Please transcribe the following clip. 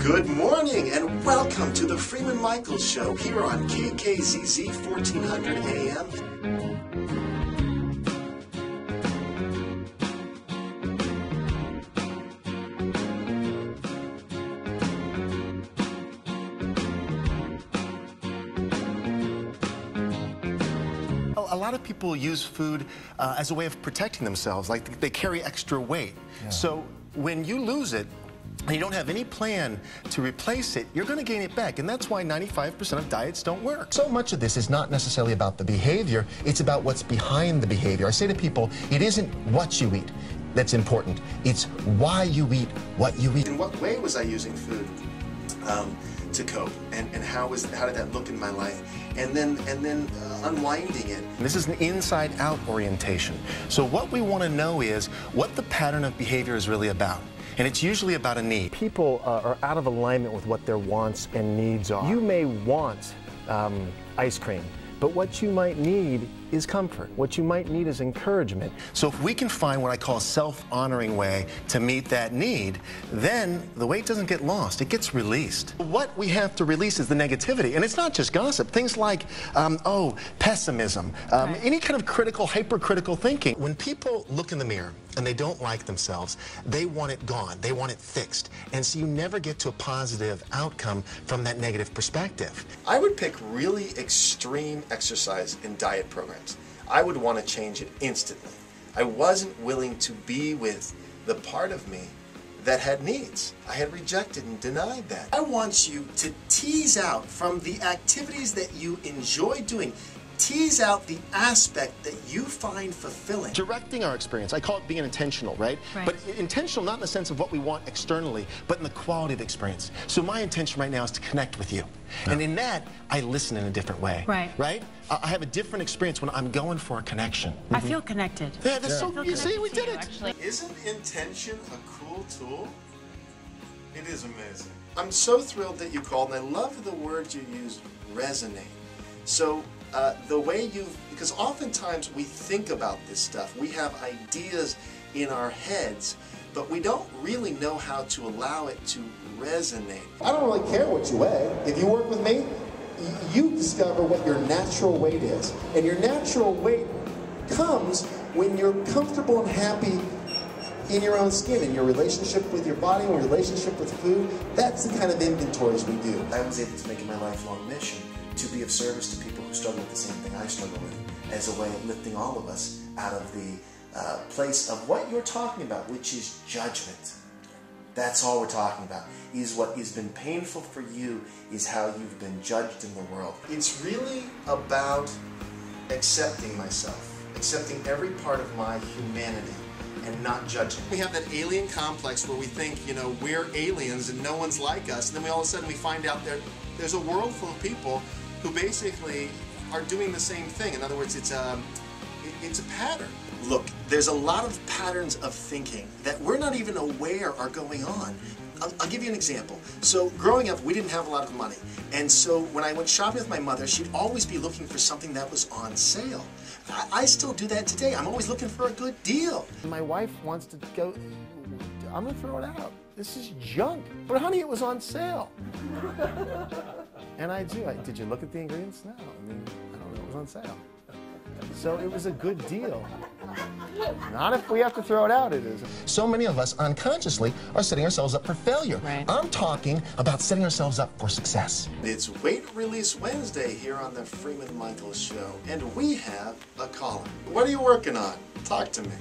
Good morning and welcome to the Freeman Michaels Show here on KKZZ 1400 AM. A lot of people use food as a way of protecting themselves, like they carry extra weight. Yeah. So when you lose it, and you don't have any plan to replace it, you're going to gain it back. And that's why 95% of diets don't work. So much of this is not necessarily about the behavior, it's about what's behind the behavior. I say to people, it isn't what you eat that's important, it's why you eat what you eat. In what way was I using food to cope, and how did that look in my life? And then unwinding it. This is an inside-out orientation. So what we want to know is what the pattern of behavior is really about. And it's usually about a need. People are out of alignment with what their wants and needs are. You may want ice cream, but what you might need is comfort. What you might need is encouragement. So if we can find what I call a self-honoring way to meet that need, then the weight doesn't get lost, it gets released. What we have to release is the negativity, and it's not just gossip. Things like, pessimism, any kind of critical, hypercritical thinking. When people look in the mirror and they don't like themselves, they want it gone, they want it fixed. And so you never get to a positive outcome from that negative perspective. I would pick really extreme exercise and diet programs. I would want to change it instantly. I wasn't willing to be with the part of me that had needs. I had rejected and denied that. I want you to tease out from the activities that you enjoy doing, tease out the aspect that you find fulfilling. Directing our experience, I call it being intentional, right? But intentional not in the sense of what we want externally, but in the quality of the experience. So my intention right now is to connect with you. And in that, I listen in a different way. Right? I have a different experience when I'm going for a connection. I feel connected. Yeah, that's so, you see, we did it. Actually. Isn't intention a cool tool? It is amazing. I'm so thrilled that you called, and I love the word you used, resonate. So, the way because oftentimes we think about this stuff, we have ideas in our heads, but we don't really know how to allow it to resonate. I don't really care what you weigh. If you work with me, you discover what your natural weight is. And your natural weight comes when you're comfortable and happy in your own skin, in your relationship with your body, in your relationship with food. That's the kind of inventories we do. I was able to make it my lifelong mission to be of service to people who struggle with the same thing I struggle with, as a way of lifting all of us out of the place of what you're talking about, which is judgment. That's all we're talking about, is what has been painful for you, is how you've been judged in the world. It's really about accepting myself, accepting every part of my humanity, and not judging. We have that alien complex where we think, we're aliens and no one's like us, and then all of a sudden we find out there's a world full of people who basically are doing the same thing. In other words, it's a pattern. Look, there's a lot of patterns of thinking that we're not even aware are going on. I'll give you an example. So growing up, we didn't have a lot of money. And so when I went shopping with my mother, she'd always be looking for something that was on sale. I still do that today. I'm always looking for a good deal. My wife wants to go, I'm going to throw it out. This is junk. But honey, it was on sale. And I do. Did you look at the ingredients? No. I don't know. It was on sale. So it was a good deal. Not if we have to throw it out, it isn't. So many of us unconsciously are setting ourselves up for failure. I'm talking about setting ourselves up for success. It's Weight Release Wednesday here on the Freeman Michaels Show, and we have a caller. What are you working on? Talk to me.